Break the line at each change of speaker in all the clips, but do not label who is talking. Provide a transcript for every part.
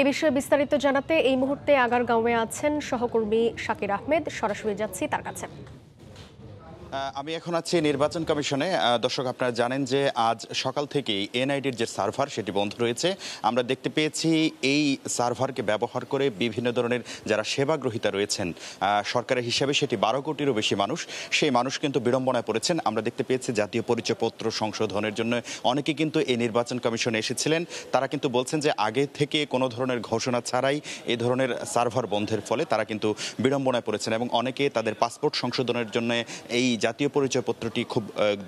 এ বিষয়ে বিস্তারিত জানাতে এই মুহূর্তে আগারগাঁওয়ে আছেন সহকর্মী শাকির আহমেদ। সরাসরি যাচ্ছি তার কাছে।
আমি এখন আছি নির্বাচন কমিশনে। দর্শক, আপনারা জানেন যে আজ সকাল থেকেই এনআইডির যে সার্ভার সেটি বন্ধ রয়েছে। আমরা দেখতে পেয়েছি এই সার্ভারকে ব্যবহার করে বিভিন্ন ধরনের যারা সেবাগ্রহীতা রয়েছেন সরকারের হিসাবে সেটি 12 কোটিরও বেশি মানুষ, সেই মানুষ কিন্তু বিড়ম্বনায় পড়েছেন। আমরা দেখতে পেয়েছি জাতীয় পরিচয়পত্র সংশোধনের জন্য অনেকে কিন্তু এই নির্বাচন কমিশনে এসেছিলেন। তারা কিন্তু বলছেন যে আগে থেকে কোনো ধরনের ঘোষণা ছাড়াই এই ধরনের সার্ভার বন্ধের ফলে তারা কিন্তু বিড়ম্বনায় পড়েছেন এবং অনেকে তাদের পাসপোর্ট সংশোধনের জন্য এই জাতীয় পরিচয়পত্রটি খুব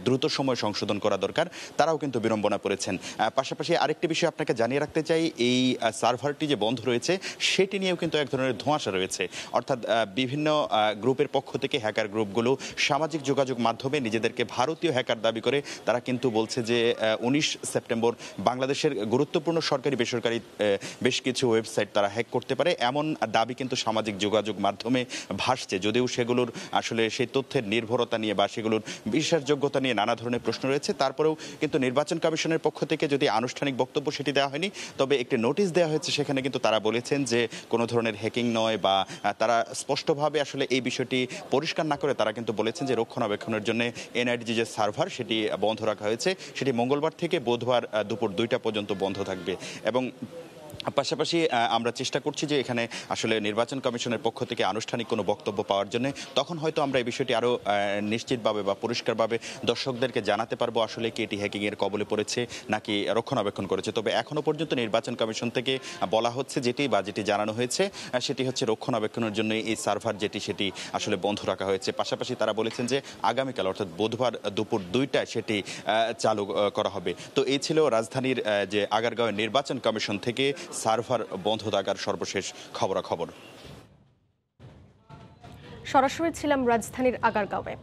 দ্রুত সময় সংশোধন করা দরকার, তারাও কিন্তু বিড়ম্বনা পড়েছেন। পাশাপাশি আরেকটি বিষয় আপনাকে জানিয়ে রাখতে চাই, এই সার্ভারটি যে বন্ধ রয়েছে সেটি নিয়েও কিন্তু এক ধরনের ধোঁয়াশা রয়েছে। অর্থাৎ বিভিন্ন গ্রুপের পক্ষ থেকে হ্যাকার গ্রুপগুলো সামাজিক যোগাযোগ মাধ্যমে নিজেদেরকে ভারতীয় হ্যাকার দাবি করে তারা কিন্তু বলছে যে 19 সেপ্টেম্বর বাংলাদেশের গুরুত্বপূর্ণ সরকারি বেসরকারি বেশ কিছু ওয়েবসাইট তারা হ্যাক করতে পারে, এমন দাবি কিন্তু সামাজিক যোগাযোগ মাধ্যমে ভাসছে। যদিও সেগুলোর আসলে সেই তথ্যের নির্ভরতা নিয়ে বা সেগুলোর বিশ্বাসযোগ্যতা নিয়ে নানা ধরনের প্রশ্ন রয়েছে, তারপরেও কিন্তু নির্বাচন কমিশনের পক্ষ থেকে যদি আনুষ্ঠানিক বক্তব্য সেটি দেওয়া হয়নি, তবে একটি নোটিশ দেওয়া হয়েছে। সেখানে কিন্তু তারা বলেছেন যে কোনো ধরনের হ্যাকিং নয়, বা তারা স্পষ্টভাবে আসলে এই বিষয়টি পরিষ্কার না করে তারা কিন্তু বলেছেন যে রক্ষণাবেক্ষণের জন্য এনআইডি যে সার্ভার সেটি বন্ধ রাখা হয়েছে, সেটি মঙ্গলবার থেকে বুধবার দুপুর 2টা পর্যন্ত বন্ধ থাকবে। এবং পাশাপাশি আমরা চেষ্টা করছি যে এখানে আসলে নির্বাচন কমিশনের পক্ষ থেকে আনুষ্ঠানিক কোনো বক্তব্য পাওয়ার জন্য, তখন হয়তো আমরা এই বিষয়টি আরও নিশ্চিতভাবে বা পরিষ্কারভাবে দর্শকদেরকে জানাতে পারবো আসলে কি এটি হ্যাকিংয়ের কবলে পড়েছে নাকি রক্ষণাবেক্ষণ করেছে। তবে এখনও পর্যন্ত নির্বাচন কমিশন থেকে বলা হচ্ছে যেটি জানানো হয়েছে সেটি হচ্ছে রক্ষণাবেক্ষণের জন্য এই সার্ভার সেটি আসলে বন্ধ রাখা হয়েছে। পাশাপাশি তারা বলেছেন যে আগামীকাল অর্থাৎ বুধবার দুপুর 2টায় সেটি চালু করা হবে। তো এই ছিল রাজধানীর যে আগারগাঁওয়ের নির্বাচন কমিশন থেকে সার্ভার বন্ধ থাকার সর্বশেষ খবরাখবর।
সরাসরি ছিলাম রাজধানীর আগারগাঁওয়ে।